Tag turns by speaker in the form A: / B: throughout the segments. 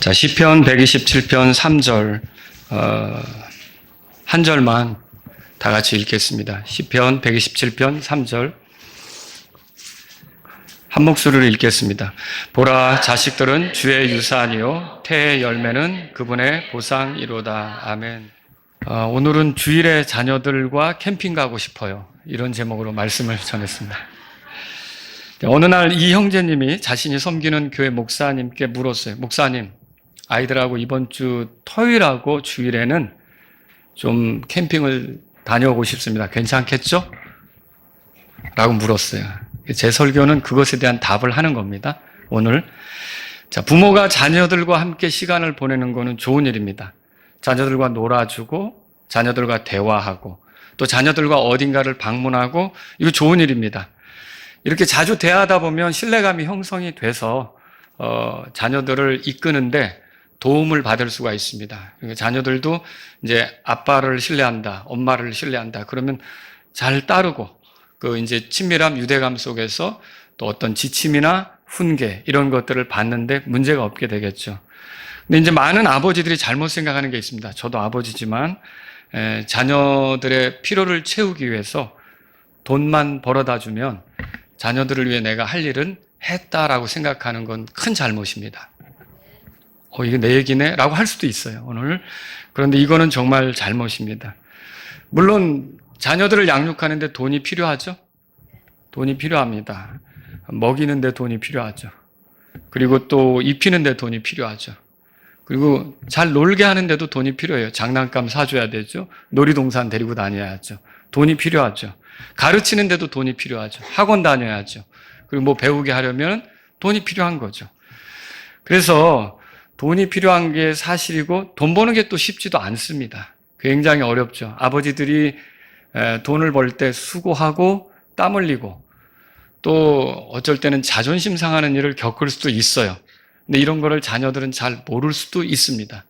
A: 자, 시편 127편 3절, 한 절만 다 같이 읽겠습니다. 시편 127편 3절. 한 목소리로 읽겠습니다. 보라, 자식들은 주의 유산이요, 태의 열매는 그분의 보상이로다. 아멘. 오늘은 주일에 자녀들과 캠핑 가고 싶어요. 이런 제목으로 말씀을 전했습니다. 어느 날 이 형제님이 자신이 섬기는 교회 목사님께 물었어요. 목사님, 아이들하고 이번 주 토요일하고 주일에는 좀 캠핑을 다녀오고 싶습니다. 괜찮겠죠? 라고 물었어요. 제 설교는 그것에 대한 답을 하는 겁니다. 오늘. 자, 부모가 자녀들과 함께 시간을 보내는 것은 좋은 일입니다. 자녀들과 놀아주고, 자녀들과 대화하고, 또 자녀들과 어딘가를 방문하고, 이거 좋은 일입니다. 이렇게 자주 대화하다 보면 신뢰감이 형성이 돼서, 자녀들을 이끄는데 도움을 받을 수가 있습니다. 자녀들도 이제 아빠를 신뢰한다, 엄마를 신뢰한다. 그러면 잘 따르고, 이제 친밀함, 유대감 속에서 또 어떤 지침이나 훈계, 이런 것들을 받는데 문제가 없게 되겠죠. 근데 이제 많은 아버지들이 잘못 생각하는 게 있습니다. 저도 아버지지만, 자녀들의 필요를 채우기 위해서 돈만 벌어다 주면 자녀들을 위해 내가 할 일은 했다라고 생각하는 건 큰 잘못입니다. 이게 내 얘기네? 라고 할 수도 있어요, 오늘. 그런데 이거는 정말 잘못입니다. 물론, 자녀들을 양육하는데 돈이 필요하죠? 돈이 필요합니다. 먹이는데 돈이 필요하죠. 그리고 또 입히는데 돈이 필요하죠. 그리고 잘 놀게 하는데도 돈이 필요해요. 장난감 사줘야 되죠. 놀이동산 데리고 다녀야죠. 돈이 필요하죠. 가르치는데도 돈이 필요하죠. 학원 다녀야죠. 그리고 뭐 배우게 하려면 돈이 필요한 거죠. 그래서 돈이 필요한 게 사실이고 돈 버는 게 또 쉽지도 않습니다. 굉장히 어렵죠. 아버지들이 돈을 벌 때 수고하고 땀 흘리고 또 어쩔 때는 자존심 상하는 일을 겪을 수도 있어요. 근데 이런 거를 자녀들은 잘 모를 수도 있습니다.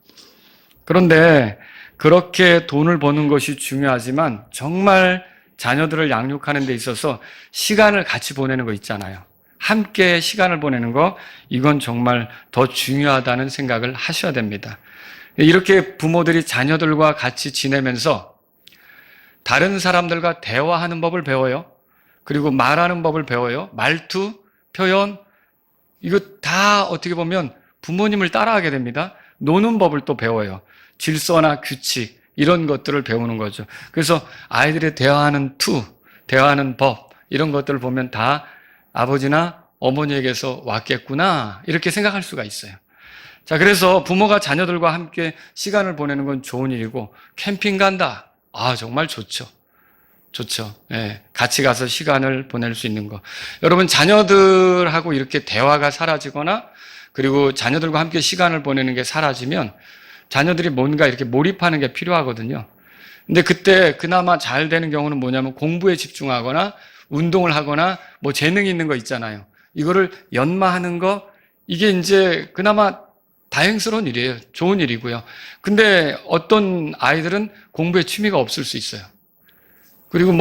A: 그런데 그렇게 돈을 버는 것이 중요하지만 정말 자녀들을 양육하는 데 있어서 시간을 같이 보내는 거 있잖아요. 함께 시간을 보내는 거, 이건 정말 더 중요하다는 생각을 하셔야 됩니다. 이렇게 부모들이 자녀들과 같이 지내면서 다른 사람들과 대화하는 법을 배워요. 그리고 말하는 법을 배워요. 말투, 표현, 이거 다 어떻게 보면 부모님을 따라하게 됩니다. 노는 법을 또 배워요. 질서나 규칙, 이런 것들을 배우는 거죠. 그래서 아이들의 대화하는 대화하는 법, 이런 것들을 보면 다 아버지나 어머니에게서 왔겠구나, 이렇게 생각할 수가 있어요. 자, 그래서 부모가 자녀들과 함께 시간을 보내는 건 좋은 일이고, 캠핑 간다. 정말 좋죠. 좋죠. 네, 같이 가서 시간을 보낼 수 있는 거. 여러분, 자녀들하고 이렇게 대화가 사라지거나, 그리고 자녀들과 함께 시간을 보내는 게 사라지면, 자녀들이 뭔가 이렇게 몰입하는 게 필요하거든요. 근데 그때 그나마 잘 되는 경우는 뭐냐면 공부에 집중하거나, 운동을 하거나, 뭐 재능이 있는 거 있잖아요. 이거를 연마하는 거, 이게 이제 그나마 다행스러운 일이에요. 좋은 일이고요. 근데 어떤 아이들은 공부에 취미가 없을 수 있어요. 그리고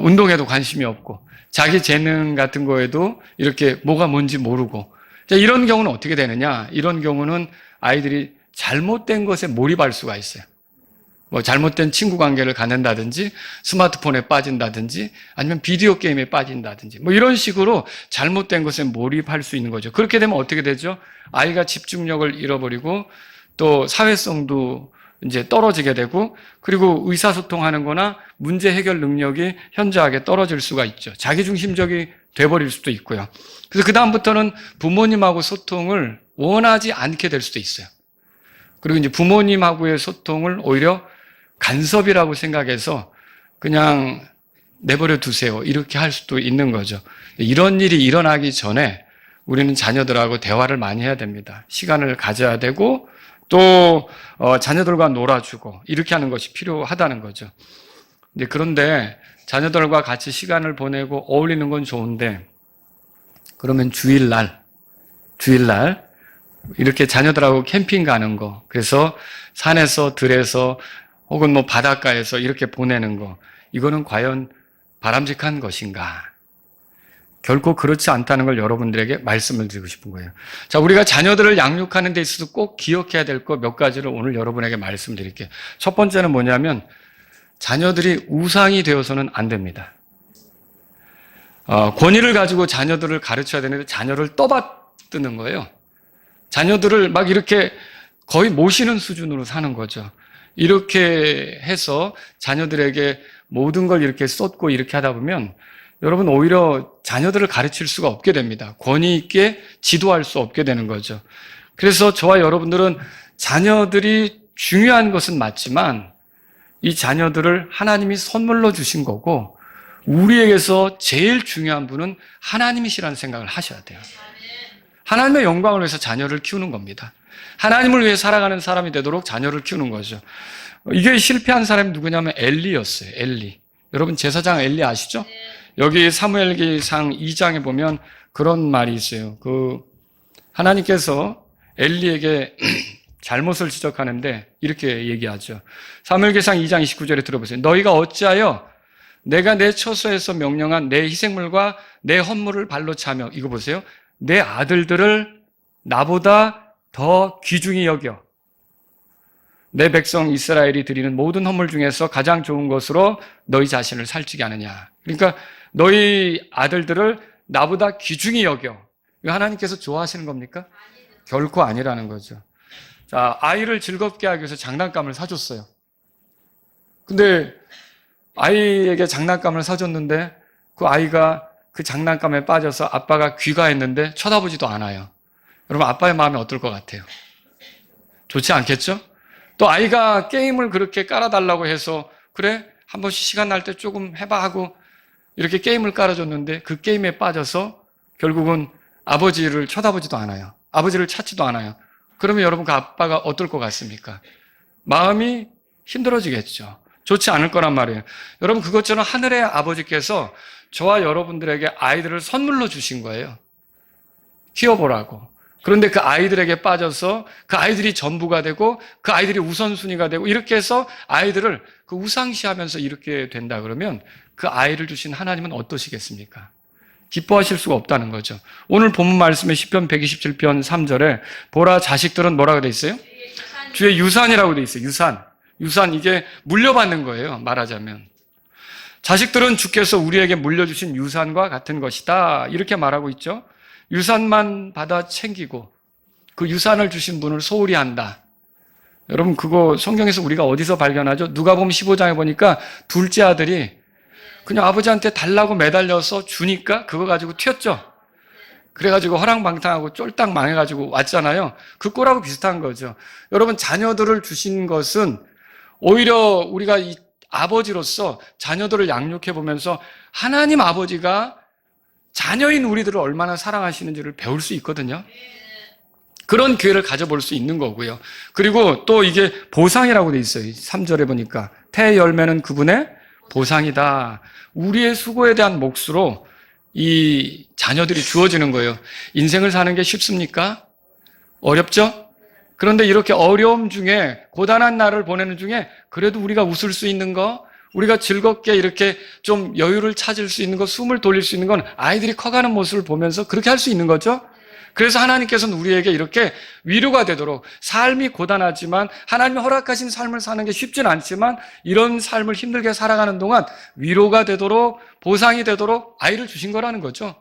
A: 운동에도 관심이 없고, 자기 재능 같은 거에도 이렇게 뭐가 뭔지 모르고. 자, 이런 경우는 어떻게 되느냐? 이런 경우는 아이들이 잘못된 것에 몰입할 수가 있어요. 잘못된 친구 관계를 갖는다든지, 스마트폰에 빠진다든지, 아니면 비디오 게임에 빠진다든지, 이런 식으로 잘못된 것에 몰입할 수 있는 거죠. 그렇게 되면 어떻게 되죠? 아이가 집중력을 잃어버리고, 또 사회성도 이제 떨어지게 되고, 그리고 의사소통하는 거나 문제 해결 능력이 현저하게 떨어질 수가 있죠. 자기중심적이 돼버릴 수도 있고요. 그래서 그다음부터는 부모님하고 소통을 원하지 않게 될 수도 있어요. 그리고 이제 부모님하고의 소통을 오히려 간섭이라고 생각해서 그냥 내버려 두세요, 이렇게 할 수도 있는 거죠. 이런 일이 일어나기 전에 우리는 자녀들하고 대화를 많이 해야 됩니다. 시간을 가져야 되고, 또 자녀들과 놀아주고, 이렇게 하는 것이 필요하다는 거죠. 그런데 자녀들과 같이 시간을 보내고 어울리는 건 좋은데, 그러면 주일날 이렇게 자녀들하고 캠핑 가는 거, 그래서 산에서 들에서 혹은 바닷가에서 이렇게 보내는 거, 이거는 과연 바람직한 것인가? 결코 그렇지 않다는 걸 여러분들에게 말씀을 드리고 싶은 거예요. 자, 우리가 자녀들을 양육하는 데 있어서 꼭 기억해야 될 것 몇 가지를 오늘 여러분에게 말씀드릴게요. 첫 번째는 뭐냐면 자녀들이 우상이 되어서는 안 됩니다. 권위를 가지고 자녀들을 가르쳐야 되는데 자녀를 떠받드는 거예요. 자녀들을 막 이렇게 거의 모시는 수준으로 사는 거죠. 이렇게 해서 자녀들에게 모든 걸 이렇게 쏟고 이렇게 하다 보면 여러분 오히려 자녀들을 가르칠 수가 없게 됩니다. 권위 있게 지도할 수 없게 되는 거죠. 그래서 저와 여러분들은 자녀들이 중요한 것은 맞지만 이 자녀들을 하나님이 선물로 주신 거고 우리에게서 제일 중요한 분은 하나님이시라는 생각을 하셔야 돼요. 하나님의 영광을 위해서 자녀를 키우는 겁니다. 하나님을 위해 살아가는 사람이 되도록 자녀를 키우는 거죠. 이게 실패한 사람이 누구냐면 엘리였어요. 엘리. 여러분 제사장 엘리 아시죠? 여기 사무엘기상 2장에 보면 그런 말이 있어요. 하나님께서 엘리에게 잘못을 지적하는데 이렇게 얘기하죠. 사무엘기상 2장 29절에 들어보세요. 너희가 어찌하여 내가 내 처소에서 명령한 내 희생물과 내 헌물을 발로 차며 이거 보세요. 내 아들들을 나보다 더 귀중히 여겨 내 백성 이스라엘이 드리는 모든 헌물 중에서 가장 좋은 것으로 너희 자신을 살찌게 하느냐. 그러니까 너희 아들들을 나보다 귀중히 여겨. 이거 하나님께서 좋아하시는 겁니까? 결코 아니라는 거죠. 자, 아이를 즐겁게 하기 위해서 장난감을 사줬어요. 근데 아이에게 장난감을 사줬는데 그 아이가 그 장난감에 빠져서 아빠가 귀가했는데 쳐다보지도 않아요. 여러분 아빠의 마음이 어떨 것 같아요? 좋지 않겠죠? 또 아이가 게임을 그렇게 깔아달라고 해서 그래? 한 번씩 시간 날 때 조금 해봐 하고 이렇게 게임을 깔아줬는데 그 게임에 빠져서 결국은 아버지를 쳐다보지도 않아요. 아버지를 찾지도 않아요. 그러면 여러분 그 아빠가 어떨 것 같습니까? 마음이 힘들어지겠죠. 좋지 않을 거란 말이에요. 여러분 그것처럼 하늘의 아버지께서 저와 여러분들에게 아이들을 선물로 주신 거예요. 키워보라고. 그런데 그 아이들에게 빠져서 그 아이들이 전부가 되고 그 아이들이 우선순위가 되고 이렇게 해서 아이들을 그 우상시하면서 이렇게 된다 그러면 그 아이를 주신 하나님은 어떠시겠습니까? 기뻐하실 수가 없다는 거죠. 오늘 본문 말씀에 시편 127편 3절에 보라 자식들은 뭐라고 돼 있어요? 주의 유산이라고 돼 있어요. 유산 이게 물려받는 거예요. 말하자면. 자식들은 주께서 우리에게 물려주신 유산과 같은 것이다. 이렇게 말하고 있죠. 유산만 받아 챙기고 그 유산을 주신 분을 소홀히 한다. 여러분 그거 성경에서 우리가 어디서 발견하죠? 누가복음 15장에 보니까 둘째 아들이 그냥 아버지한테 달라고 매달려서 주니까 그거 가지고 튀었죠. 그래가지고 허랑방탕하고 쫄딱 망해가지고 왔잖아요. 그 꼴하고 비슷한 거죠. 여러분 자녀들을 주신 것은 오히려 우리가 이 아버지로서 자녀들을 양육해 보면서 하나님 아버지가 자녀인 우리들을 얼마나 사랑하시는지를 배울 수 있거든요. 그런 기회를 가져볼 수 있는 거고요. 그리고 또 이게 보상이라고 돼 있어요. 3절에 보니까 태의 열매는 그분의 보상이다. 우리의 수고에 대한 몫으로 이 자녀들이 주어지는 거예요. 인생을 사는 게 쉽습니까? 어렵죠? 그런데 이렇게 어려움 중에 고단한 날을 보내는 중에 그래도 우리가 웃을 수 있는 거, 우리가 즐겁게 이렇게 좀 여유를 찾을 수 있는 거, 숨을 돌릴 수 있는 건 아이들이 커가는 모습을 보면서 그렇게 할 수 있는 거죠. 그래서 하나님께서는 우리에게 이렇게 위로가 되도록 삶이 고단하지만 하나님이 허락하신 삶을 사는 게 쉽진 않지만 이런 삶을 힘들게 살아가는 동안 위로가 되도록 보상이 되도록 아이를 주신 거라는 거죠.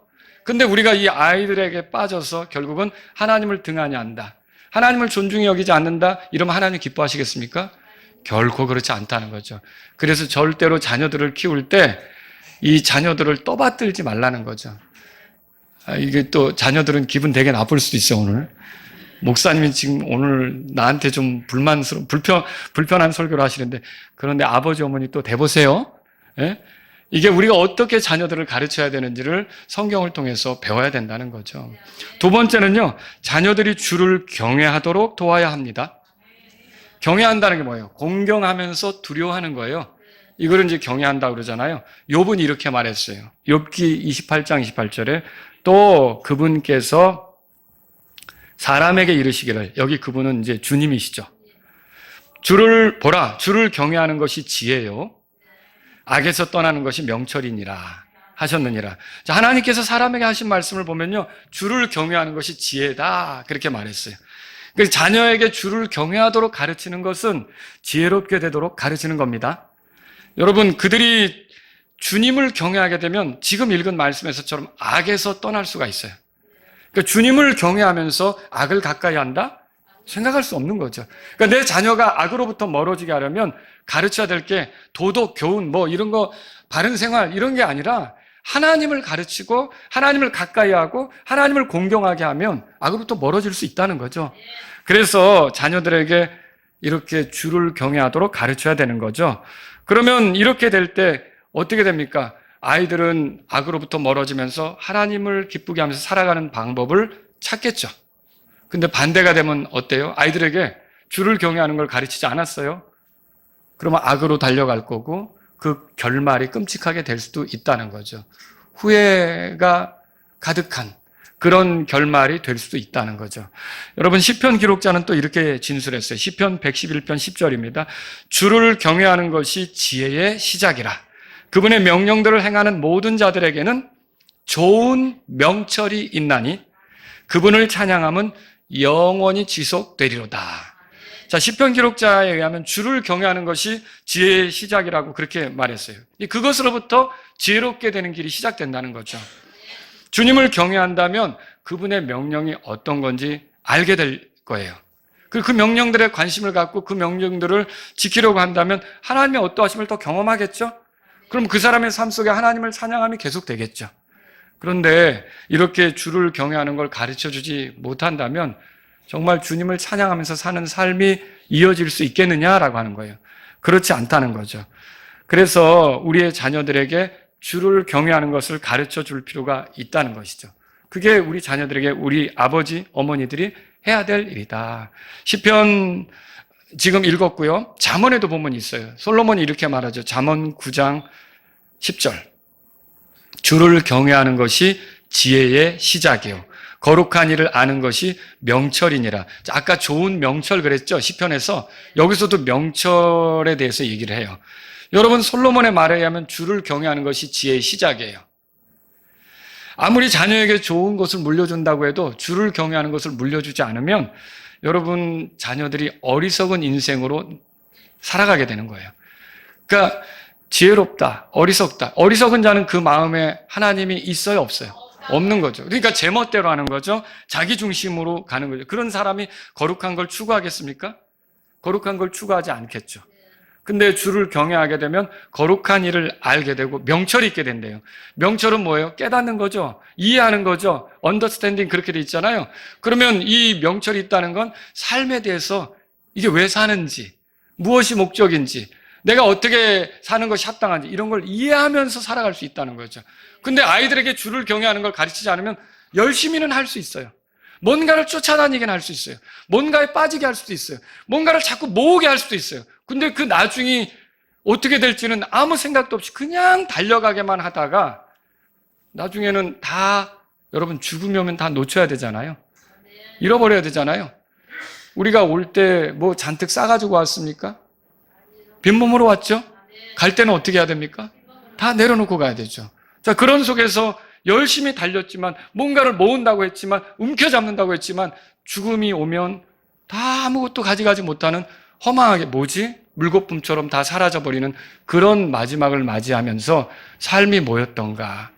A: 근데 우리가 이 아이들에게 빠져서 결국은 하나님을 등한히 한다. 하나님을 존중히 여기지 않는다. 이러면 하나님 기뻐하시겠습니까? 결코 그렇지 않다는 거죠. 그래서 절대로 자녀들을 키울 때 이 자녀들을 떠받들지 말라는 거죠. 이게 또 자녀들은 기분 되게 나쁠 수도 있어요, 오늘. 목사님이 지금 오늘 나한테 좀 불편한 설교를 하시는데, 그런데 아버지, 어머니 또 대보세요. 예? 이게 우리가 어떻게 자녀들을 가르쳐야 되는지를 성경을 통해서 배워야 된다는 거죠. 두 번째는요, 자녀들이 주를 경외하도록 도와야 합니다. 경외한다는 게 뭐예요? 공경하면서 두려워하는 거예요. 이거를 이제 경외한다 그러잖아요. 욥은 이렇게 말했어요. 욥기 28장 28절에 또 그분께서 사람에게 이르시기를, 여기 그분은 이제 주님이시죠. 주를 보라, 주를 경외하는 것이 지혜요, 악에서 떠나는 것이 명철이니라. 하셨느니라. 자, 하나님께서 사람에게 하신 말씀을 보면요, 주를 경외하는 것이 지혜다 그렇게 말했어요. 그래서 자녀에게 주를 경외하도록 가르치는 것은 지혜롭게 되도록 가르치는 겁니다. 여러분, 그들이 주님을 경외하게 되면 지금 읽은 말씀에서처럼 악에서 떠날 수가 있어요. 그러니까 주님을 경외하면서 악을 가까이 한다? 생각할 수 없는 거죠. 그러니까 내 자녀가 악으로부터 멀어지게 하려면 가르쳐야 될 게 도덕, 교훈, 뭐 이런 거, 바른 생활 이런 게 아니라 하나님을 가르치고 하나님을 가까이 하고 하나님을 공경하게 하면 악으로부터 멀어질 수 있다는 거죠. 그래서 자녀들에게 이렇게 주를 경외하도록 가르쳐야 되는 거죠. 그러면 이렇게 될 때 어떻게 됩니까? 아이들은 악으로부터 멀어지면서 하나님을 기쁘게 하면서 살아가는 방법을 찾겠죠. 근데 반대가 되면 어때요? 아이들에게 주를 경외하는 걸 가르치지 않았어요? 그러면 악으로 달려갈 거고 그 결말이 끔찍하게 될 수도 있다는 거죠. 후회가 가득한 그런 결말이 될 수도 있다는 거죠. 여러분, 시편 기록자는 또 이렇게 진술했어요. 시편 111편 10절입니다. 주를 경외하는 것이 지혜의 시작이라. 그분의 명령들을 행하는 모든 자들에게는 좋은 명철이 있나니 그분을 찬양함은 영원히 지속되리로다. 자, 시편 기록자에 의하면 주를 경외하는 것이 지혜의 시작이라고 그렇게 말했어요. 그것으로부터 지혜롭게 되는 길이 시작된다는 거죠. 주님을 경외한다면 그분의 명령이 어떤 건지 알게 될 거예요. 그 명령들에 관심을 갖고 그 명령들을 지키려고 한다면 하나님의 어떠하심을 더 경험하겠죠? 그럼 그 사람의 삶 속에 하나님을 찬양함이 계속되겠죠. 그런데 이렇게 주를 경외하는 걸 가르쳐주지 못한다면 정말 주님을 찬양하면서 사는 삶이 이어질 수 있겠느냐라고 하는 거예요. 그렇지 않다는 거죠. 그래서 우리의 자녀들에게 주를 경외하는 것을 가르쳐 줄 필요가 있다는 것이죠. 그게 우리 자녀들에게 우리 아버지, 어머니들이 해야 될 일이다. 시편 지금 읽었고요. 잠언에도 보면 있어요. 솔로몬이 이렇게 말하죠. 잠언 9장 10절. 주를 경외하는 것이 지혜의 시작이요. 거룩한 일을 아는 것이 명철이니라. 아까 좋은 명철 그랬죠? 시편에서. 여기서도 명철에 대해서 얘기를 해요. 여러분, 솔로몬의 말에 의하면 주를 경외하는 것이 지혜의 시작이에요. 아무리 자녀에게 좋은 것을 물려준다고 해도 주를 경외하는 것을 물려주지 않으면 여러분, 자녀들이 어리석은 인생으로 살아가게 되는 거예요. 그러니까 지혜롭다, 어리석다. 어리석은 자는 그 마음에 하나님이 있어요, 없어요? 없는 거죠. 그러니까 제멋대로 하는 거죠. 자기 중심으로 가는 거죠. 그런 사람이 거룩한 걸 추구하겠습니까? 거룩한 걸 추구하지 않겠죠. 근데 주를 경외하게 되면 거룩한 일을 알게 되고 명철이 있게 된대요. 명철은 뭐예요? 깨닫는 거죠. 이해하는 거죠. 언더스탠딩 그렇게 돼 있잖아요. 그러면 이 명철이 있다는 건 삶에 대해서 이게 왜 사는지, 무엇이 목적인지, 내가 어떻게 사는 것이 합당한지 이런 걸 이해하면서 살아갈 수 있다는 거죠. 근데 아이들에게 주를 경외하는 걸 가르치지 않으면 열심히는 할 수 있어요. 뭔가를 쫓아다니긴 할 수 있어요. 뭔가에 빠지게 할 수도 있어요. 뭔가를 자꾸 모으게 할 수도 있어요. 근데 그 나중이 어떻게 될지는 아무 생각도 없이 그냥 달려가게만 하다가 나중에는 다 여러분 죽음이 오면 다 놓쳐야 되잖아요. 잃어버려야 되잖아요. 우리가 올 때 뭐 잔뜩 싸가지고 왔습니까? 빈몸으로 왔죠? 갈 때는 어떻게 해야 됩니까? 다 내려놓고 가야 되죠. 자, 그런 속에서 열심히 달렸지만 뭔가를 모은다고 했지만 움켜잡는다고 했지만 죽음이 오면 다 아무것도 가져가지 못하는 허망하게 뭐지? 물거품처럼 다 사라져버리는 그런 마지막을 맞이하면서 삶이 뭐였던가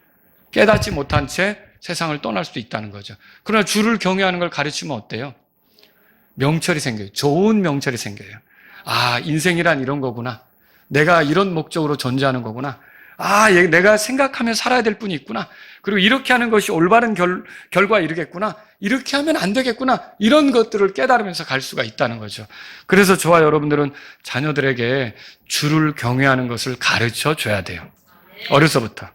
A: 깨닫지 못한 채 세상을 떠날 수도 있다는 거죠. 그러나 주를 경외하는 걸 가르치면 어때요? 명철이 생겨요. 좋은 명철이 생겨요. 아, 인생이란 이런 거구나. 내가 이런 목적으로 존재하는 거구나. 아, 내가 생각하며 살아야 될 분이 있구나. 그리고 이렇게 하는 것이 올바른 결과에 이르겠구나. 이렇게 하면 안 되겠구나. 이런 것들을 깨달으면서 갈 수가 있다는 거죠. 그래서 저와 여러분들은 자녀들에게 주를 경외하는 것을 가르쳐 줘야 돼요. 어려서부터.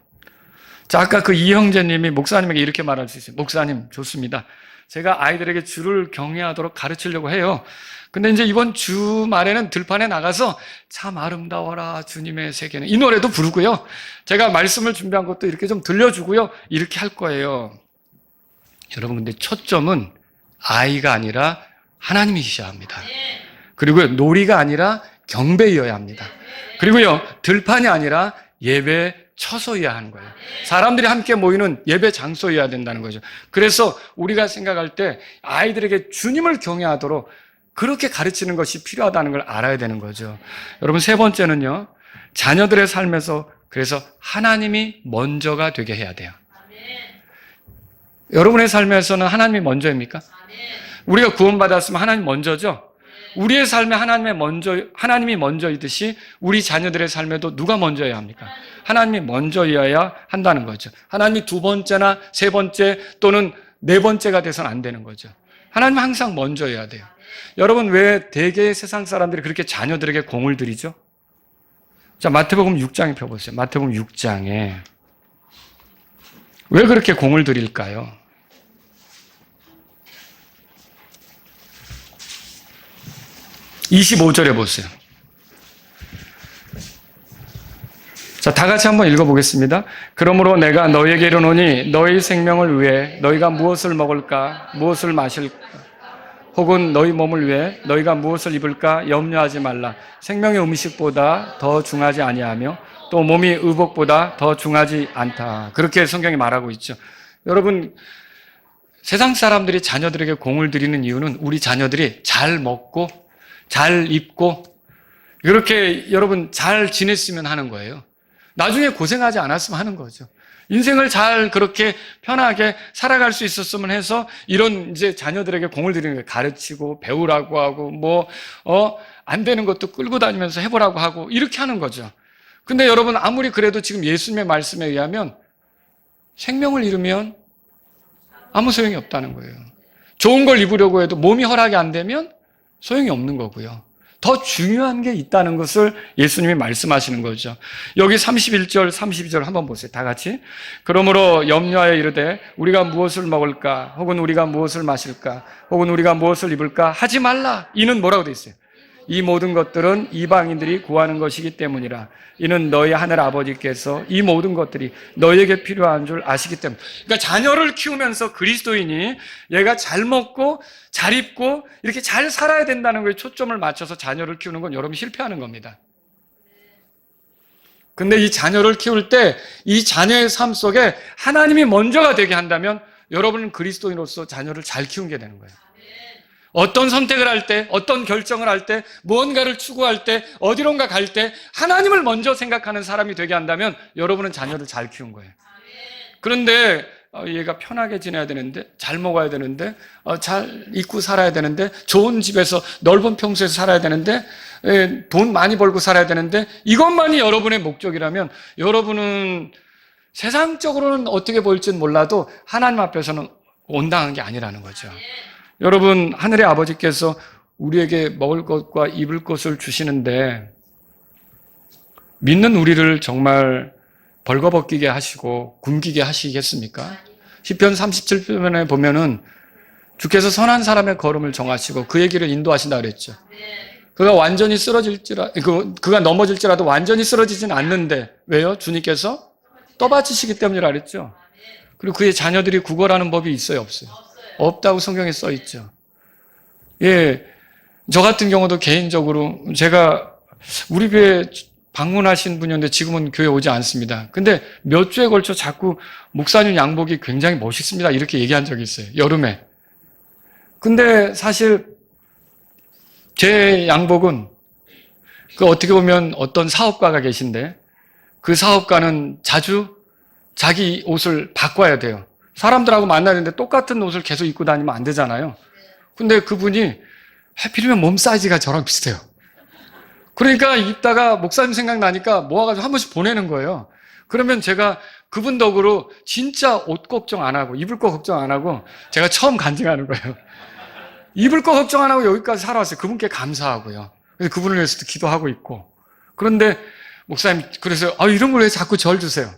A: 자, 아까 그 이형제님이 목사님에게 이렇게 말할 수 있어요. 목사님, 좋습니다. 제가 아이들에게 주를 경외하도록 가르치려고 해요. 근데 이제 이번 주말에는 들판에 나가서 참 아름다워라 주님의 세계는 이 노래도 부르고요. 제가 말씀을 준비한 것도 이렇게 좀 들려주고요. 이렇게 할 거예요. 여러분, 근데 초점은 아이가 아니라 하나님이셔야 합니다. 그리고 놀이가 아니라 경배이어야 합니다. 그리고요, 들판이 아니라 예배 처소여야 하는 거예요. 사람들이 함께 모이는 예배 장소여야 된다는 거죠. 그래서 우리가 생각할 때 아이들에게 주님을 경외하도록 그렇게 가르치는 것이 필요하다는 걸 알아야 되는 거죠. 여러분, 세 번째는요, 자녀들의 삶에서 그래서 하나님이 먼저가 되게 해야 돼요. 여러분의 삶에서는 하나님이 먼저입니까? 우리가 구원받았으면 하나님 먼저죠? 우리의 삶에 하나님이 먼저이듯이 우리 자녀들의 삶에도 누가 먼저여야 합니까? 하나님이 먼저여야 한다는 거죠. 하나님이 두 번째나 세 번째 또는 네 번째가 돼서는 안 되는 거죠. 하나님은 항상 먼저여야 돼요. 여러분, 왜 대개의 세상 사람들이 그렇게 자녀들에게 공을 들이죠? 자, 마태복음 6장에 펴보세요. 마태복음 6장에 왜 그렇게 공을 들일까요? (25절에) 보세요. 자, 다 같이 한번 읽어보겠습니다. 그러므로 내가 너희에게 이르노니 너희 생명을 위해 너희가 무엇을 먹을까 무엇을 마실까 혹은 너희 몸을 위해 너희가 무엇을 입을까 염려하지 말라. 생명의 음식보다 더 중하지 아니하며 또 몸이 의복보다 더 중하지 않다. 그렇게 성경이 말하고 있죠. 여러분, 세상 사람들이 자녀들에게 공을 들이는 이유는 우리 자녀들이 잘 먹고 잘 입고 이렇게 여러분 잘 지냈으면 하는 거예요. 나중에 고생하지 않았으면 하는 거죠. 인생을 잘 그렇게 편하게 살아갈 수 있었으면 해서 이런 이제 자녀들에게 공을 들이는 거예요. 가르치고 배우라고 하고 안 되는 것도 끌고 다니면서 해보라고 하고 이렇게 하는 거죠. 근데 여러분, 아무리 그래도 지금 예수님의 말씀에 의하면 생명을 잃으면 아무 소용이 없다는 거예요. 좋은 걸 입으려고 해도 몸이 허락이 안 되면 소용이 없는 거고요. 더 중요한 게 있다는 것을 예수님이 말씀하시는 거죠. 여기 31절, 32절 한번 보세요. 다 같이. 그러므로 염려하여 이르되 우리가 무엇을 먹을까 혹은 우리가 무엇을 마실까 혹은 우리가 무엇을 입을까 하지 말라. 이는 뭐라고 되어 있어요? 이 모든 것들은 이방인들이 구하는 것이기 때문이라. 이는 너희 하늘 아버지께서 이 모든 것들이 너희에게 필요한 줄 아시기 때문에. 그러니까 자녀를 키우면서 그리스도인이 얘가 잘 먹고 잘 입고 이렇게 잘 살아야 된다는 거에 초점을 맞춰서 자녀를 키우는 건 여러분 실패하는 겁니다. 근데 이 자녀를 키울 때 이 자녀의 삶 속에 하나님이 먼저가 되게 한다면 여러분은 그리스도인으로서 자녀를 잘 키우게 되는 거예요. 어떤 선택을 할 때, 어떤 결정을 할 때, 무언가를 추구할 때, 어디론가 갈 때 하나님을 먼저 생각하는 사람이 되게 한다면 여러분은 자녀를 잘 키운 거예요. 그런데 얘가 편하게 지내야 되는데, 잘 먹어야 되는데, 잘 입고 살아야 되는데, 좋은 집에서 넓은 평수에서 살아야 되는데, 돈 많이 벌고 살아야 되는데 이것만이 여러분의 목적이라면 여러분은 세상적으로는 어떻게 보일지는 몰라도 하나님 앞에서는 온당한 게 아니라는 거죠. 여러분, 하늘의 아버지께서 우리에게 먹을 것과 입을 것을 주시는데 믿는 우리를 정말 벌거벗기게 하시고 굶기게 하시겠습니까? 시편 37편에 보면은 주께서 선한 사람의 걸음을 정하시고 그의 길을 인도하신다 그랬죠. 그가 완전히 그가 넘어질지라도 완전히 쓰러지진 않는데 왜요? 주님께서 떠받치시기 때문이라 그랬죠. 그리고 그의 자녀들이 구걸하는 법이 있어요, 없어요? 없다고 성경에 써 있죠. 예, 저 같은 경우도 개인적으로 제가 우리 교회 방문하신 분이었는데 지금은 교회 오지 않습니다. 근데 몇 주에 걸쳐 자꾸 목사님 양복이 굉장히 멋있습니다. 이렇게 얘기한 적이 있어요. 여름에. 근데 사실 제 양복은 어떻게 보면 어떤 사업가가 계신데 그 사업가는 자주 자기 옷을 바꿔야 돼요. 사람들하고 만나는데 똑같은 옷을 계속 입고 다니면 안 되잖아요. 근데 그분이 하필이면 몸 사이즈가 저랑 비슷해요. 그러니까 입다가 목사님 생각나니까 모아가지고 한 번씩 보내는 거예요. 그러면 제가 그분 덕으로 진짜 옷 걱정 안 하고 입을 거 걱정 안 하고 제가 처음 간증하는 거예요. 입을 거 걱정 안 하고 여기까지 살아왔어요. 그분께 감사하고요. 그래서 그분을 위해서도 기도하고 있고. 그런데 목사님 그래서 이런 걸 왜 자꾸 절 주세요?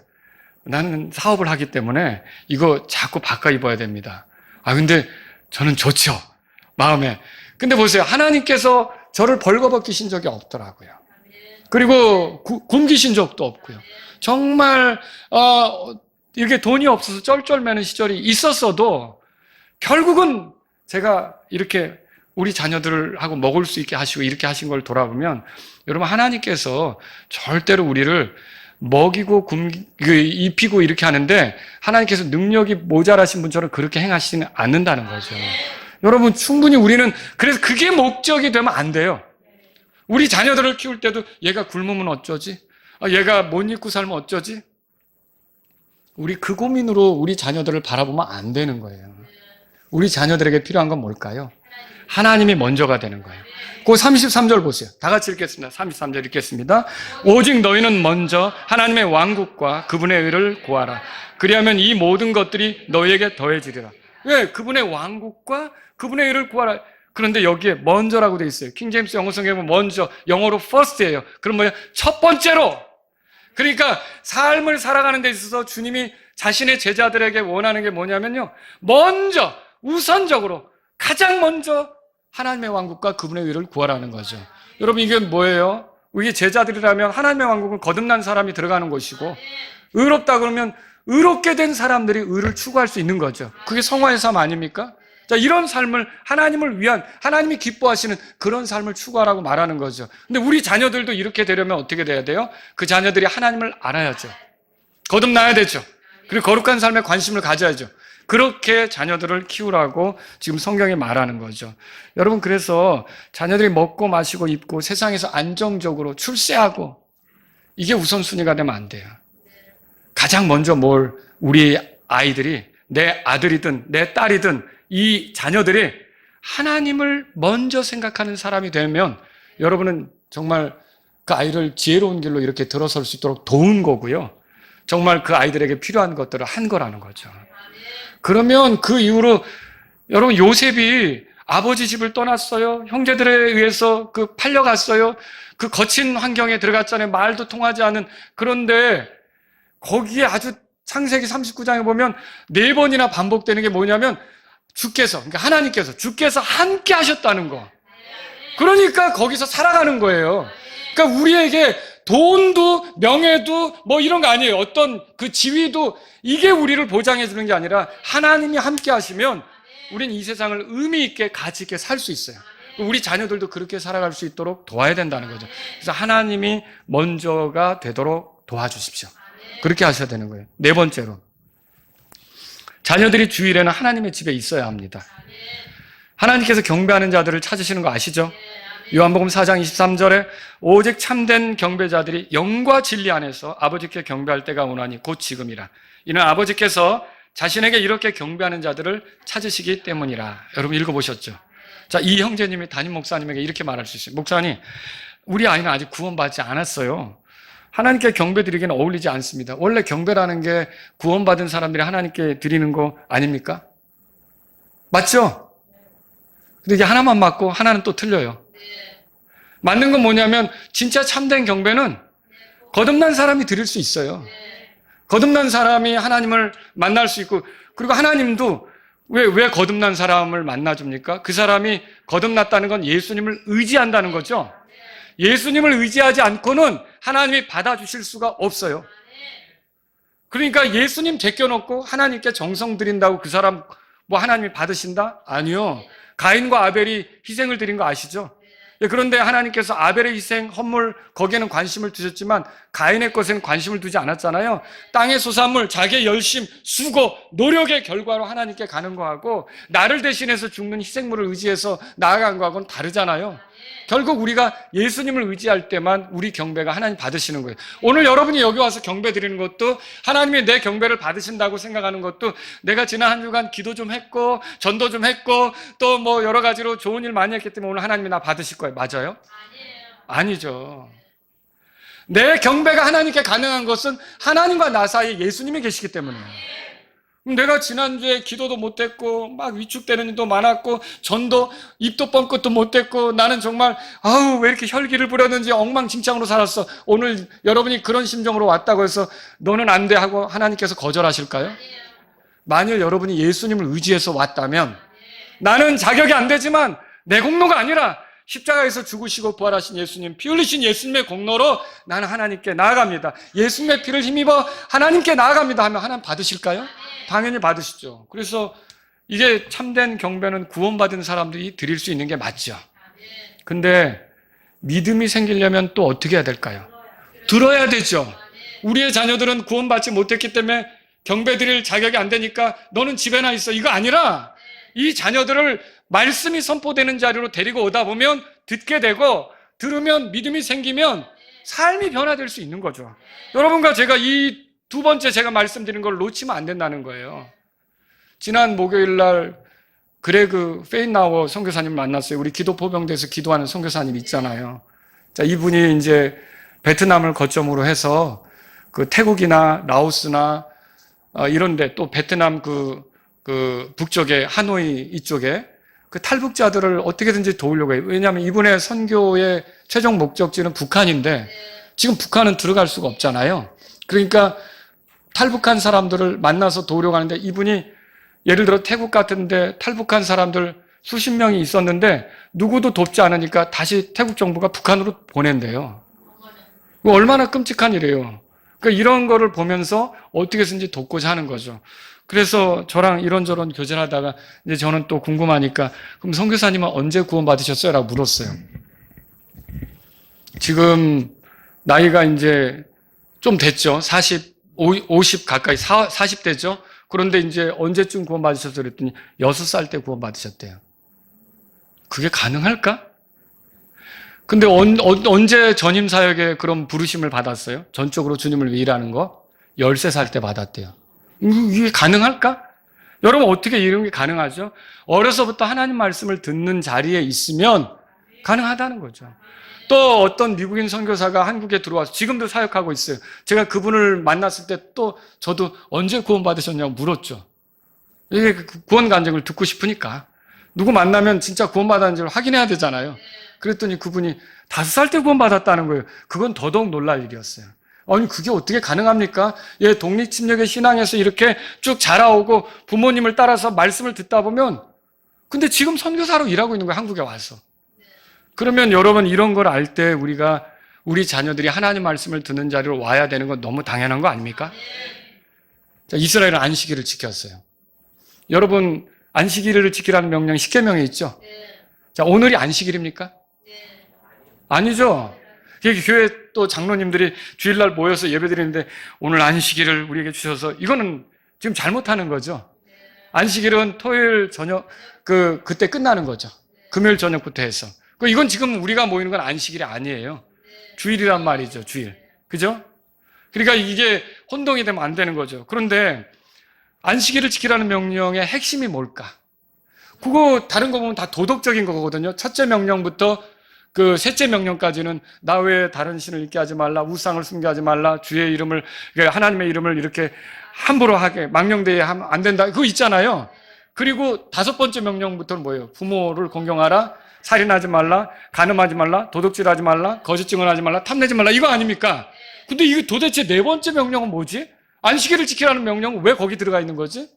A: 나는 사업을 하기 때문에 이거 자꾸 바꿔 입어야 됩니다. 근데 저는 좋죠. 마음에. 근데 보세요. 하나님께서 저를 벌거벗기신 적이 없더라고요. 그리고 굶기신 적도 없고요. 정말 이렇게 돈이 없어서 쩔쩔매는 시절이 있었어도 결국은 제가 이렇게 우리 자녀들을 하고 먹을 수 있게 하시고 이렇게 하신 걸 돌아보면 여러분 하나님께서 절대로 우리를 먹이고 입히고 이렇게 하는데 하나님께서 능력이 모자라신 분처럼 그렇게 행하시지는 않는다는 거죠. 여러분, 충분히 우리는 그래서 그게 목적이 되면 안 돼요. 우리 자녀들을 키울 때도 얘가 굶으면 어쩌지? 얘가 못 입고 살면 어쩌지? 우리 그 고민으로 우리 자녀들을 바라보면 안 되는 거예요. 우리 자녀들에게 필요한 건 뭘까요? 하나님이 먼저가 되는 거예요. 그 33절 보세요. 다 같이 읽겠습니다. 33절 읽겠습니다. 오직 너희는 먼저 하나님의 왕국과 그분의 의를 구하라. 그리하면 이 모든 것들이 너희에게 더해지리라. 왜? 그분의 왕국과 그분의 의를 구하라. 그런데 여기에 먼저라고 되어 있어요. 킹제임스 영어 성경에 보면 먼저, 영어로 first예요. 그럼 뭐야? 첫 번째로. 그러니까 삶을 살아가는 데 있어서 주님이 자신의 제자들에게 원하는 게 뭐냐면요, 먼저, 우선적으로, 가장 먼저 하나님의 왕국과 그분의 의를 구하라는 거죠. 여러분, 이게 뭐예요? 우리 제자들이라면 하나님의 왕국은 거듭난 사람이 들어가는 곳이고, 의롭다 그러면 의롭게 된 사람들이 의를 추구할 수 있는 거죠. 그게 성화의 삶 아닙니까? 자, 이런 삶을 하나님을 위한, 하나님이 기뻐하시는 그런 삶을 추구하라고 말하는 거죠. 근데 우리 자녀들도 이렇게 되려면 어떻게 돼야 돼요? 그 자녀들이 하나님을 알아야죠. 거듭나야 되죠. 그리고 거룩한 삶에 관심을 가져야죠. 그렇게 자녀들을 키우라고 지금 성경이 말하는 거죠. 여러분, 그래서 자녀들이 먹고 마시고 입고 세상에서 안정적으로 출세하고, 이게 우선순위가 되면 안 돼요. 가장 먼저 우리 아이들이, 내 아들이든 내 딸이든 이 자녀들이 하나님을 먼저 생각하는 사람이 되면 여러분은 정말 그 아이를 지혜로운 길로 이렇게 들어설 수 있도록 도운 거고요. 정말 그 아이들에게 필요한 것들을 한 거라는 거죠. 그러면 그 이후로 여러분, 요셉이 아버지 집을 떠났어요. 형제들에 의해서 팔려갔어요. 그 거친 환경에 들어갔잖아요. 말도 통하지 않은. 그런데 거기에 아주 창세기 39장에 보면 4번이나 반복되는 게 뭐냐면 그러니까 하나님께서, 주께서 함께 하셨다는 거. 그러니까 거기서 살아가는 거예요. 그러니까 우리에게 돈도 명예도 뭐 이런 거 아니에요. 어떤 그 지위도 이게 우리를 보장해 주는 게 아니라 하나님이 함께 하시면 우린 이 세상을 의미 있게 가치 있게 살 수 있어요. 우리 자녀들도 그렇게 살아갈 수 있도록 도와야 된다는 거죠. 그래서 하나님이 먼저가 되도록 도와주십시오. 그렇게 하셔야 되는 거예요. 4번째로, 자녀들이 주일에는 하나님의 집에 있어야 합니다. 하나님께서 경배하는 자들을 찾으시는 거 아시죠? 요한복음 4장 23절에 오직 참된 경배자들이 영과 진리 안에서 아버지께 경배할 때가 오나니 곧 지금이라. 이는 아버지께서 자신에게 이렇게 경배하는 자들을 찾으시기 때문이라. 여러분 읽어보셨죠? 자, 이 형제님이 담임 목사님에게 이렇게 말할 수 있어요. 목사님, 우리 아이는 아직 구원받지 않았어요. 하나님께 경배 드리기는 어울리지 않습니다. 원래 경배라는 게 구원받은 사람들이 하나님께 드리는 거 아닙니까? 맞죠? 근데 이게 하나만 맞고 하나는 또 틀려요. 맞는 건 뭐냐면 진짜 참된 경배는 거듭난 사람이 드릴 수 있어요. 거듭난 사람이 하나님을 만날 수 있고, 그리고 하나님도 왜 거듭난 사람을 만나줍니까? 그 사람이 거듭났다는 건 예수님을 의지한다는 거죠. 예수님을 의지하지 않고는 하나님이 받아주실 수가 없어요. 그러니까 예수님 제껴놓고 하나님께 정성 드린다고 그 사람 하나님이 받으신다? 아니요. 가인과 아벨이 희생을 드린 거 아시죠? 그런데 하나님께서 아벨의 희생, 헌물, 거기에는 관심을 두셨지만 가인의 것에는 관심을 두지 않았잖아요. 땅의 소산물, 자기의 열심, 수고, 노력의 결과로 하나님께 가는 거하고 나를 대신해서 죽는 희생물을 의지해서 나아간 거하고는 다르잖아요. 결국 우리가 예수님을 의지할 때만 우리 경배가 하나님 받으시는 거예요. 오늘 여러분이 여기 와서 경배 드리는 것도, 하나님이 내 경배를 받으신다고 생각하는 것도, 내가 지난 한 주간 기도 좀 했고 전도 좀 했고 또 여러 가지로 좋은 일 많이 했기 때문에 오늘 하나님이 나 받으실 거예요. 맞아요? 아니죠. 내 경배가 하나님께 가능한 것은 하나님과 나 사이에 예수님이 계시기 때문이에요. 내가 지난주에 기도도 못했고 막 위축되는 일도 많았고 전도 입도 뻥끗도 못했고 나는 정말 왜 이렇게 혈기를 부렸는지 엉망진창으로 살았어. 오늘 여러분이 그런 심정으로 왔다고 해서 너는 안 돼 하고 하나님께서 거절하실까요? 만일 여러분이 예수님을 의지해서 왔다면, 나는 자격이 안 되지만 내 공로가 아니라 십자가에서 죽으시고 부활하신 예수님, 피 흘리신 예수님의 공로로 나는 하나님께 나아갑니다. 예수님의 피를 힘입어 하나님께 나아갑니다 하면 하나님 받으실까요? 당연히 받으시죠. 그래서 이게 참된 경배는 구원받은 사람들이 드릴 수 있는 게 맞죠. 근데 믿음이 생기려면 또 어떻게 해야 될까요? 들어야 되죠. 우리의 자녀들은 구원받지 못했기 때문에 경배 드릴 자격이 안 되니까 너는 집에나 있어. 이거 아니라 이 자녀들을 말씀이 선포되는 자리로 데리고 오다 보면 듣게 되고 들으면 믿음이 생기면 삶이 변화될 수 있는 거죠. 여러분과 제가 이 두 번째 제가 말씀드린 걸 놓치면 안 된다는 거예요. 지난 목요일 날 그레그 페인나워 선교사님 만났어요. 우리 기도 포병대에서 기도하는 선교사님 있잖아요. 자, 이분이 이제 베트남을 거점으로 해서 그 태국이나 라오스나 이런데 또 베트남 그 북쪽에 하노이 이쪽에 그 탈북자들을 어떻게든지 도우려고 해요. 왜냐하면 이분의 선교의 최종 목적지는 북한인데 지금 북한은 들어갈 수가 없잖아요. 그러니까 탈북한 사람들을 만나서 도우려고 하는데 이분이 예를 들어 태국 같은데 탈북한 사람들 수십 명이 있었는데 누구도 돕지 않으니까 다시 태국 정부가 북한으로 보낸대요. 얼마나 끔찍한 일이에요. 그러니까 이런 거를 보면서 어떻게 해서든지 돕고자 하는 거죠. 그래서 저랑 이런저런 교제를 하다가 이제 저는 또 궁금하니까 그럼 선교사님은 언제 구원받으셨어요? 라고 물었어요. 지금 나이가 이제 좀 됐죠. 50 가까이 40대죠. 그런데 이제 언제쯤 구원받으셨어요? 그랬더니 6살 때 구원받으셨대요. 그게 가능할까? 근데 언제 전임사역에 그런 부르심을 받았어요? 전적으로 주님을 위해 일하는 거? 13살 때 받았대요. 이게 가능할까? 여러분 어떻게 이런 게 가능하죠? 어려서부터 하나님 말씀을 듣는 자리에 있으면 가능하다는 거죠. 또 어떤 미국인 선교사가 한국에 들어와서 지금도 사역하고 있어요. 제가 그분을 만났을 때 또 저도 언제 구원받으셨냐고 물었죠. 이게 구원 간증을 듣고 싶으니까. 누구 만나면 진짜 구원받았는지를 확인해야 되잖아요. 그랬더니 그분이 5살 때 구원받았다는 거예요. 그건 더더욱 놀랄 일이었어요. 아니 그게 어떻게 가능합니까? 예, 독립침략의 신앙에서 이렇게 쭉 자라오고 부모님을 따라서 말씀을 듣다 보면 근데 지금 선교사로 일하고 있는 거예요. 한국에 와서. 그러면 여러분 이런 걸 알 때 우리가 우리 자녀들이 하나님 말씀을 듣는 자리로 와야 되는 건 너무 당연한 거 아닙니까? 자, 이스라엘은 안식일을 지켰어요. 여러분 안식일을 지키라는 명령이 10계명에 있죠? 자, 오늘이 안식일입니까? 아니죠. 교회 또 장로님들이 주일날 모여서 예배드리는데 오늘 안식일을 우리에게 주셔서 이거는 지금 잘못하는 거죠. 안식일은 토요일 저녁 그때 끝나는 거죠. 금요일 저녁부터 해서. 이건 지금 우리가 모이는 건 안식일이 아니에요. 주일이란 말이죠. 주일. 그죠? 그러니까 이게 혼동이 되면 안 되는 거죠. 그런데 안식일을 지키라는 명령의 핵심이 뭘까? 그거 다른 거 보면 다 도덕적인 거거든요. 첫째 명령부터 그 셋째 명령까지는 나 외에 다른 신을 잊게 하지 말라, 우상을 숭배하지 말라, 주의 이름을 하나님의 이름을 이렇게 함부로 하게 망령되게 하면 안 된다. 그거 있잖아요. 그리고 5번째 명령부터는 뭐예요? 부모를 공경하라, 살인하지 말라, 간음하지 말라, 도둑질하지 말라, 거짓 증언하지 말라, 탐내지 말라. 이거 아닙니까? 근데 이게 도대체 4번째 명령은 뭐지? 안식일을 지키라는 명령은 왜 거기 들어가 있는 거지?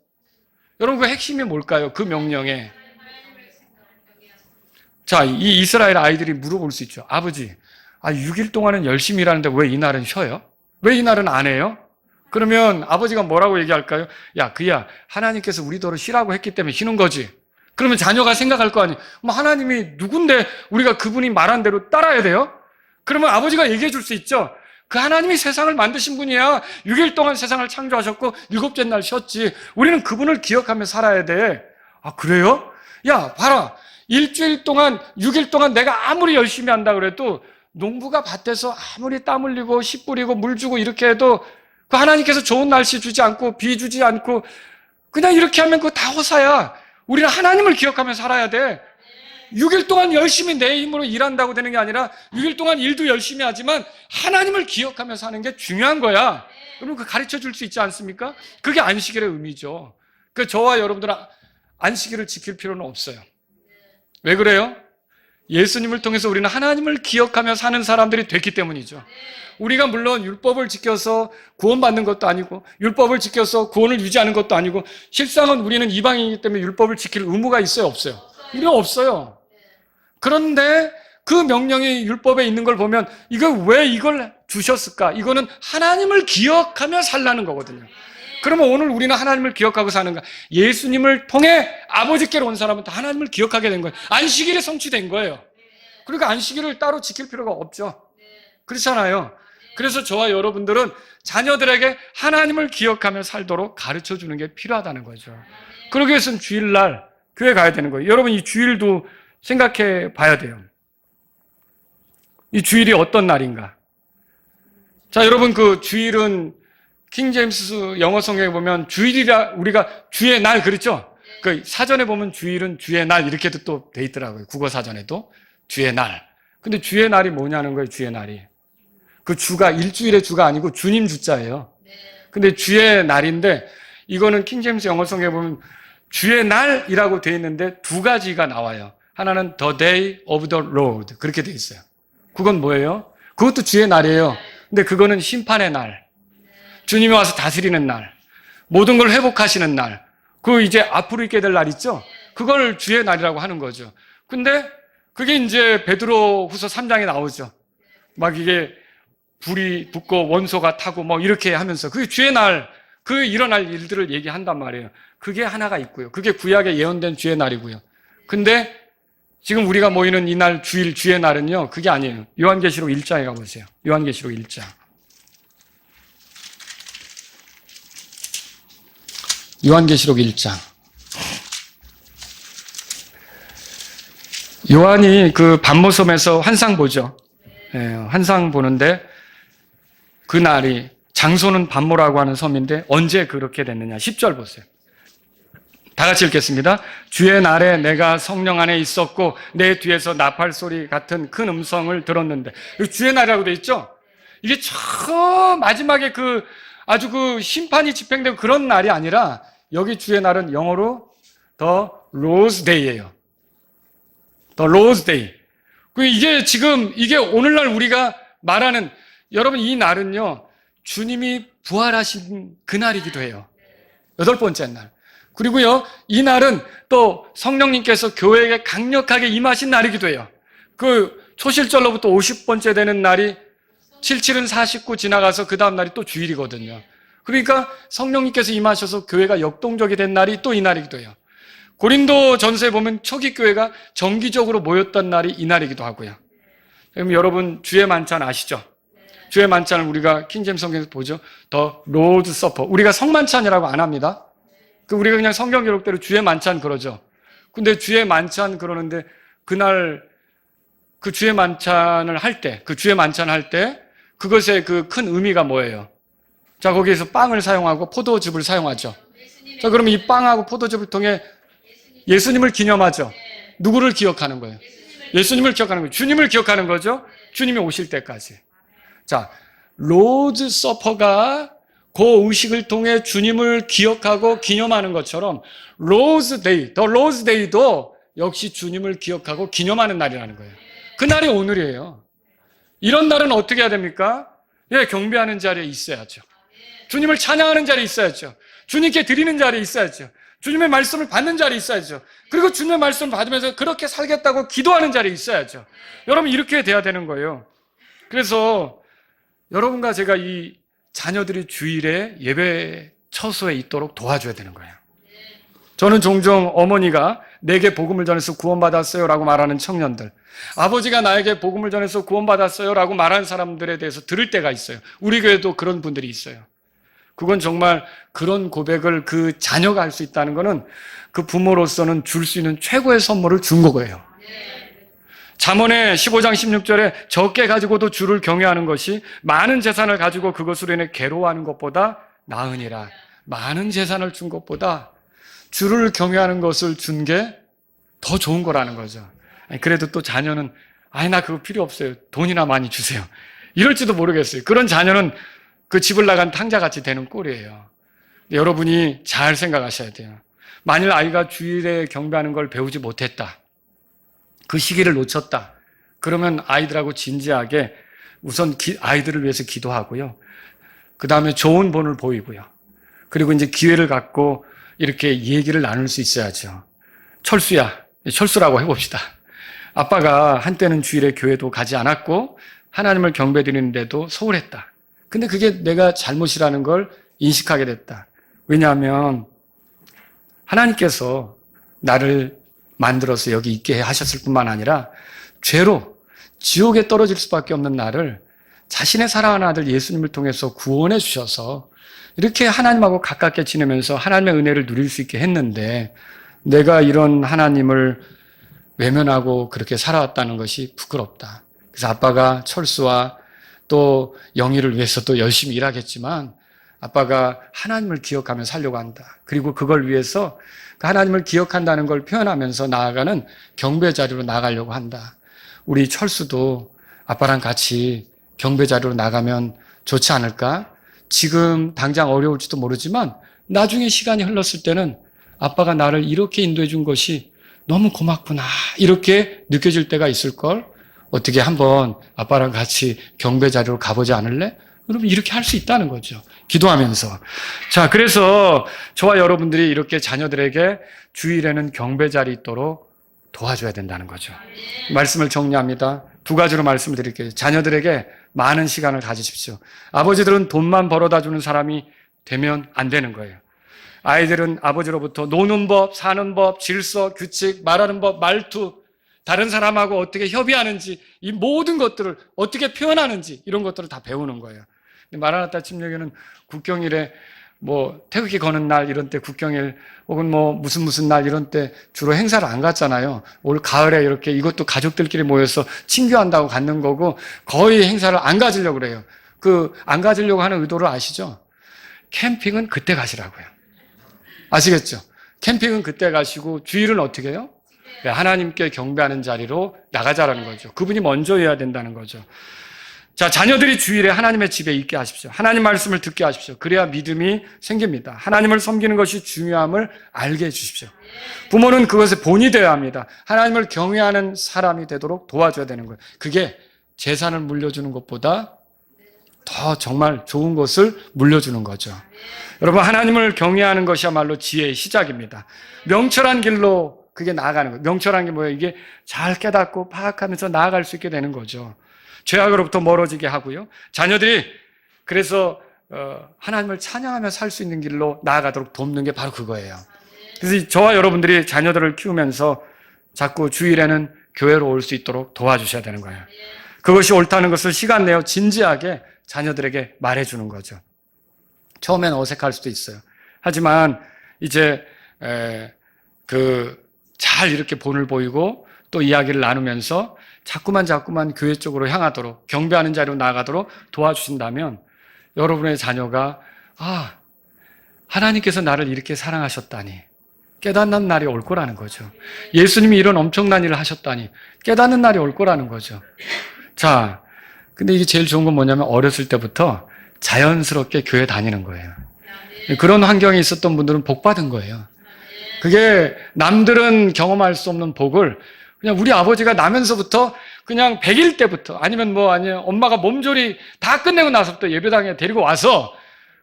A: 여러분 그 핵심이 뭘까요? 그 명령에. 자, 이 이스라엘 아이들이 물어볼 수 있죠. 아버지, 6일 동안은 열심히 일하는데 왜 이날은 쉬어요? 왜 이날은 안 해요? 그러면 아버지가 뭐라고 얘기할까요? 야, 그야 하나님께서 우리더러 쉬라고 했기 때문에 쉬는 거지. 그러면 자녀가 생각할 거 아니에요. 하나님이 누군데 우리가 그분이 말한 대로 따라야 돼요? 그러면 아버지가 얘기해 줄 수 있죠. 그 하나님이 세상을 만드신 분이야. 6일 동안 세상을 창조하셨고 7째 날 쉬었지. 우리는 그분을 기억하며 살아야 돼. 아, 그래요? 야, 봐라. 일주일 동안 6일 동안 내가 아무리 열심히 한다 그래도 농부가 밭에서 아무리 땀 흘리고 씨 뿌리고 물 주고 이렇게 해도 그 하나님께서 좋은 날씨 주지 않고 비 주지 않고 그냥 이렇게 하면 그거 다 허사야. 우리는 하나님을 기억하며 살아야 돼. 6일 동안 열심히 내 힘으로 일한다고 되는 게 아니라 6일 동안 일도 열심히 하지만 하나님을 기억하며 사는 게 중요한 거야. 여러분 그 가르쳐 줄 수 있지 않습니까? 그게 안식일의 의미죠. 그러니까 저와 여러분들은 안식일을 지킬 필요는 없어요. 왜 그래요? 예수님을 통해서 우리는 하나님을 기억하며 사는 사람들이 됐기 때문이죠. 우리가 물론 율법을 지켜서 구원받는 것도 아니고 율법을 지켜서 구원을 유지하는 것도 아니고 실상은 우리는 이방인이기 때문에 율법을 지킬 의무가 있어요? 없어요? 우리는 없어요. 그런데 그 명령이 율법에 있는 걸 보면 이거 왜 이걸 주셨을까? 이거는 하나님을 기억하며 살라는 거거든요. 그러면 오늘 우리는 하나님을 기억하고 사는가? 예수님을 통해 아버지께로 온 사람은 다 하나님을 기억하게 된 거예요. 안식일이 성취된 거예요. 그러니까 안식일을 따로 지킬 필요가 없죠. 그렇잖아요. 그래서 저와 여러분들은 자녀들에게 하나님을 기억하며 살도록 가르쳐 주는 게 필요하다는 거죠. 그러기 위해서는 주일날 교회 가야 되는 거예요. 여러분 이 주일도 생각해 봐야 돼요. 이 주일이 어떤 날인가? 자, 여러분 그 주일은 킹제임스 영어 성경에 보면 주일이라 우리가 주의 날 그렇죠? 그 사전에 보면 주일은 주의 날 이렇게도 또 돼 있더라고요. 국어 사전에도 주의 날. 근데 주의 날이 뭐냐는 거예요. 주의 날이. 그 주가 일주일의 주가 아니고 주님 주자예요. 근데 주의 날인데 이거는 킹제임스 영어 성경에 보면 주의 날이라고 돼 있는데 두 가지가 나와요. 하나는 the day of the Lord 그렇게 돼 있어요. 그건 뭐예요? 그것도 주의 날이에요. 근데 그거는 심판의 날. 주님이 와서 다스리는 날. 모든 걸 회복하시는 날. 그 이제 앞으로 있게 될 날 있죠? 그걸 주의 날이라고 하는 거죠. 근데 그게 이제 베드로후서 3장에 나오죠. 막 이게 불이 붙고 원소가 타고 뭐 이렇게 하면서 그게 주의 날, 그 일어날 일들을 얘기한단 말이에요. 그게 하나가 있고요. 그게 구약에 예언된 주의 날이고요. 근데 지금 우리가 모이는 이날 주일 주의 날은요. 그게 아니에요. 요한계시록 1장에 가보세요. 요한계시록 1장. 요한계시록 1장. 요한이 그 반모섬에서 환상 보죠. 예, 환상 보는데 그 날이 장소는 반모라고 하는 섬인데 언제 그렇게 됐느냐. 10절 보세요. 다 같이 읽겠습니다. 주의 날에 내가 성령 안에 있었고 내 뒤에서 나팔 소리 같은 큰 음성을 들었는데 주의 날이라고 돼 있죠. 이게 저 마지막에 그 아주 그 심판이 집행되고 그런 날이 아니라 여기 주의 날은 영어로 The Lord's Day예요. The Lord's Day. 이게 지금 이게 오늘날 우리가 말하는 여러분 이 날은요 주님이 부활하신 그 날이기도 해요. 8번째 날. 그리고요 이 날은 또 성령님께서 교회에게 강력하게 임하신 날이기도 해요. 그 초실절로부터 50번째 되는 날이 77은 49 지나가서 그 다음 날이 또 주일이거든요. 그러니까 성령님께서 임하셔서 교회가 역동적이 된 날이 또 이 날이기도 해요. 고린도 전서에 보면 초기 교회가 정기적으로 모였던 날이 이 날이기도 하고요. 그럼 여러분 주의 만찬 아시죠? 주의 만찬을 우리가 킹제임스 성경에서 보죠. 더 로드 서퍼. 우리가 성만찬이라고 안 합니다. 우리가 그냥 성경 기록대로 주의 만찬 그러죠. 근데 주의 만찬 그러는데 그날 그 주의 만찬을 할 때, 그 주의 만찬 할 때 그것의 그 큰 의미가 뭐예요? 자, 거기에서 빵을 사용하고 포도즙을 사용하죠. 자, 그러면 이 빵하고 포도즙을 통해 예수님을 기념하죠. 누구를 기억하는 거예요? 예수님을 기억하는 거예요. 주님을 기억하는 거죠. 주님이 오실 때까지. 자, 로드 서퍼가 그 의식을 통해 주님을 기억하고 기념하는 것처럼 로즈 데이, 더 로즈 데이도 역시 주님을 기억하고 기념하는 날이라는 거예요. 그 날이 오늘이에요. 이런 날은 어떻게 해야 됩니까? 예, 경배하는 자리에 있어야죠. 주님을 찬양하는 자리에 있어야죠. 주님께 드리는 자리에 있어야죠. 주님의 말씀을 받는 자리에 있어야죠. 그리고 주님의 말씀을 받으면서 그렇게 살겠다고 기도하는 자리에 있어야죠. 여러분 이렇게 돼야 되는 거예요. 그래서 여러분과 제가 이 자녀들이 주일에 예배 처소에 있도록 도와줘야 되는 거예요. 저는 종종 어머니가 내게 복음을 전해서 구원받았어요 라고 말하는 청년들, 아버지가 나에게 복음을 전해서 구원받았어요 라고 말하는 사람들에 대해서 들을 때가 있어요. 우리 교회도 그런 분들이 있어요. 그건 정말 그런 고백을 그 자녀가 할 수 있다는 것은 그 부모로서는 줄 수 있는 최고의 선물을 준 거예요. 잠언의 15장 16절에 적게 가지고도 주를 경외하는 것이 많은 재산을 가지고 그것으로 인해 괴로워하는 것보다 나으니라. 많은 재산을 준 것보다 주를 경외하는 것을 준 게 더 좋은 거라는 거죠. 그래도 또 자녀는 나 그거 필요 없어요. 돈이나 많이 주세요. 이럴지도 모르겠어요. 그런 자녀는 그 집을 나간 탕자같이 되는 꼴이에요. 여러분이 잘 생각하셔야 돼요. 만일 아이가 주일에 경배하는 걸 배우지 못했다, 그 시기를 놓쳤다, 그러면 아이들하고 진지하게 우선 아이들을 위해서 기도하고요. 그 다음에 좋은 본을 보이고요. 그리고 이제 기회를 갖고 이렇게 얘기를 나눌 수 있어야죠. 철수라고 해봅시다. 아빠가 한때는 주일에 교회도 가지 않았고 하나님을 경배드리는데도 소홀했다. 근데 그게 내가 잘못이라는 걸 인식하게 됐다. 왜냐하면 하나님께서 나를 만들어서 여기 있게 하셨을 뿐만 아니라 죄로 지옥에 떨어질 수밖에 없는 나를 자신의 사랑하는 아들 예수님을 통해서 구원해 주셔서 이렇게 하나님하고 가깝게 지내면서 하나님의 은혜를 누릴 수 있게 했는데 내가 이런 하나님을 외면하고 그렇게 살아왔다는 것이 부끄럽다. 그래서 아빠가 철수와 또 영희를 위해서 또 열심히 일하겠지만 아빠가 하나님을 기억하며 살려고 한다. 그리고 그걸 위해서 그 하나님을 기억한다는 걸 표현하면서 나아가는 경배 자리로 나가려고 한다. 우리 철수도 아빠랑 같이 경배 자리로 나가면 좋지 않을까? 지금 당장 어려울지도 모르지만 나중에 시간이 흘렀을 때는 아빠가 나를 이렇게 인도해 준 것이 너무 고맙구나 이렇게 느껴질 때가 있을걸? 어떻게 한번 아빠랑 같이 경배 자리로 가보지 않을래? 여러분 이렇게 할 수 있다는 거죠. 기도하면서. 자, 그래서 저와 여러분들이 이렇게 자녀들에게 주일에는 경배 자리 있도록 도와줘야 된다는 거죠. 말씀을 정리합니다. 두 가지로 말씀을 드릴게요. 자녀들에게 많은 시간을 가지십시오. 아버지들은 돈만 벌어다 주는 사람이 되면 안 되는 거예요. 아이들은 아버지로부터 노는 법, 사는 법, 질서, 규칙, 말하는 법, 말투, 다른 사람하고 어떻게 협의하는지, 이 모든 것들을 어떻게 표현하는지 이런 것들을 다 배우는 거예요. 마라나타 침례교는 국경일에 태극기 거는 날 이런 때 국경일 혹은 무슨 날 이런 때 주로 행사를 안 갔잖아요. 올 가을에 이렇게 이것도 가족들끼리 모여서 친교한다고 갖는 거고 거의 행사를 안 가지려고 그래요. 그 안 가지려고 하는 의도를 아시죠? 캠핑은 그때 가시라고요. 아시겠죠? 캠핑은 그때 가시고 주일은 어떻게 해요? 하나님께 경배하는 자리로 나가자라는 거죠. 그분이 먼저 해야 된다는 거죠. 자, 자녀들이 주일에 하나님의 집에 있게 하십시오. 하나님 말씀을 듣게 하십시오. 그래야 믿음이 생깁니다. 하나님을 섬기는 것이 중요함을 알게 해주십시오. 부모는 그것의 본이 되어야 합니다. 하나님을 경외하는 사람이 되도록 도와줘야 되는 거예요. 그게 재산을 물려주는 것보다 더 정말 좋은 것을 물려주는 거죠. 여러분, 하나님을 경외하는 것이야말로 지혜의 시작입니다. 명철한 길로 그게 나아가는 거예요. 명철한 게 뭐예요? 이게 잘 깨닫고 파악하면서 나아갈 수 있게 되는 거죠. 죄악으로부터 멀어지게 하고요. 자녀들이 그래서 하나님을 찬양하며 살 수 있는 길로 나아가도록 돕는 게 바로 그거예요. 그래서 저와 여러분들이 자녀들을 키우면서 자꾸 주일에는 교회로 올 수 있도록 도와주셔야 되는 거예요. 그것이 옳다는 것을 시간 내어 진지하게 자녀들에게 말해주는 거죠. 처음엔 어색할 수도 있어요. 하지만 이제 잘 이렇게 본을 보이고 또 이야기를 나누면서 자꾸만 교회 쪽으로 향하도록 경배하는 자리로 나아가도록 도와주신다면 여러분의 자녀가 하나님께서 나를 이렇게 사랑하셨다니 깨닫는 날이 올 거라는 거죠. 예수님이 이런 엄청난 일을 하셨다니 깨닫는 날이 올 거라는 거죠. 자, 근데 이게 제일 좋은 건 뭐냐면 어렸을 때부터 자연스럽게 교회 다니는 거예요. 그런 환경에 있었던 분들은 복 받은 거예요. 그게 남들은 경험할 수 없는 복을 그냥 우리 아버지가 나면서부터 그냥 100일 때부터 아니면 엄마가 몸조리 다 끝내고 나서부터 예배당에 데리고 와서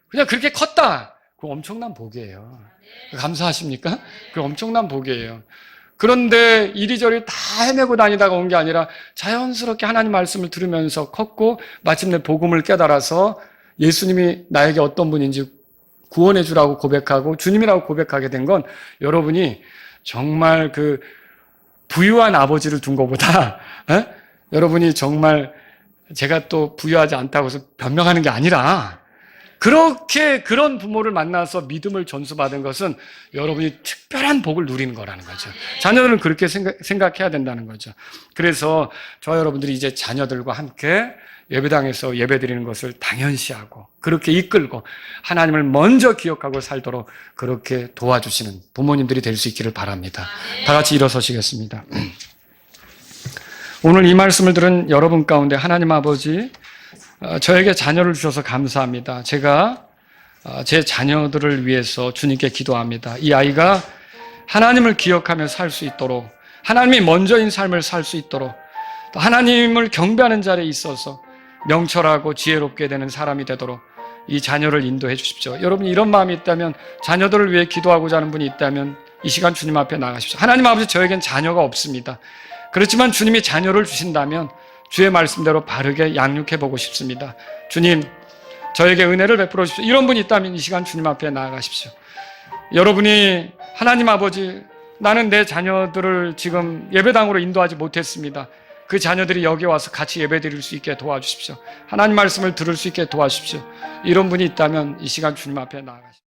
A: 그냥 그렇게 컸다. 그거 엄청난 복이에요. 감사하십니까? 그거 엄청난 복이에요. 그런데 이리저리 다 헤매고 다니다가 온 게 아니라 자연스럽게 하나님 말씀을 들으면서 컸고 마침내 복음을 깨달아서 예수님이 나에게 어떤 분인지 구원해 주라고 고백하고 주님이라고 고백하게 된 건 여러분이 정말 그 부유한 아버지를 둔 것보다 여러분이 정말 제가 또 부유하지 않다고 해서 변명하는 게 아니라 그렇게 그런 부모를 만나서 믿음을 전수받은 것은 여러분이 특별한 복을 누리는 거라는 거죠. 자녀들은 그렇게 생각해야 된다는 거죠. 그래서 저와 여러분들이 이제 자녀들과 함께 예배당에서 예배드리는 것을 당연시하고 그렇게 이끌고 하나님을 먼저 기억하고 살도록 그렇게 도와주시는 부모님들이 될 수 있기를 바랍니다. 다 같이 일어서시겠습니다. 오늘 이 말씀을 들은 여러분 가운데 하나님 아버지 저에게 자녀를 주셔서 감사합니다. 제가 제 자녀들을 위해서 주님께 기도합니다. 이 아이가 하나님을 기억하며 살 수 있도록 하나님이 먼저인 삶을 살 수 있도록 또 하나님을 경배하는 자리에 있어서 명철하고 지혜롭게 되는 사람이 되도록 이 자녀를 인도해 주십시오. 여러분 이런 마음이 있다면 자녀들을 위해 기도하고자 하는 분이 있다면 이 시간 주님 앞에 나가십시오. 하나님 아버지 저에겐 자녀가 없습니다. 그렇지만 주님이 자녀를 주신다면 주의 말씀대로 바르게 양육해 보고 싶습니다. 주님 저에게 은혜를 베풀어 주십시오. 이런 분이 있다면 이 시간 주님 앞에 나아가십시오. 여러분이 하나님 아버지 나는 내 자녀들을 지금 예배당으로 인도하지 못했습니다. 그 자녀들이 여기 와서 같이 예배드릴 수 있게 도와주십시오. 하나님 말씀을 들을 수 있게 도와주십시오. 이런 분이 있다면 이 시간 주님 앞에 나아가십시오.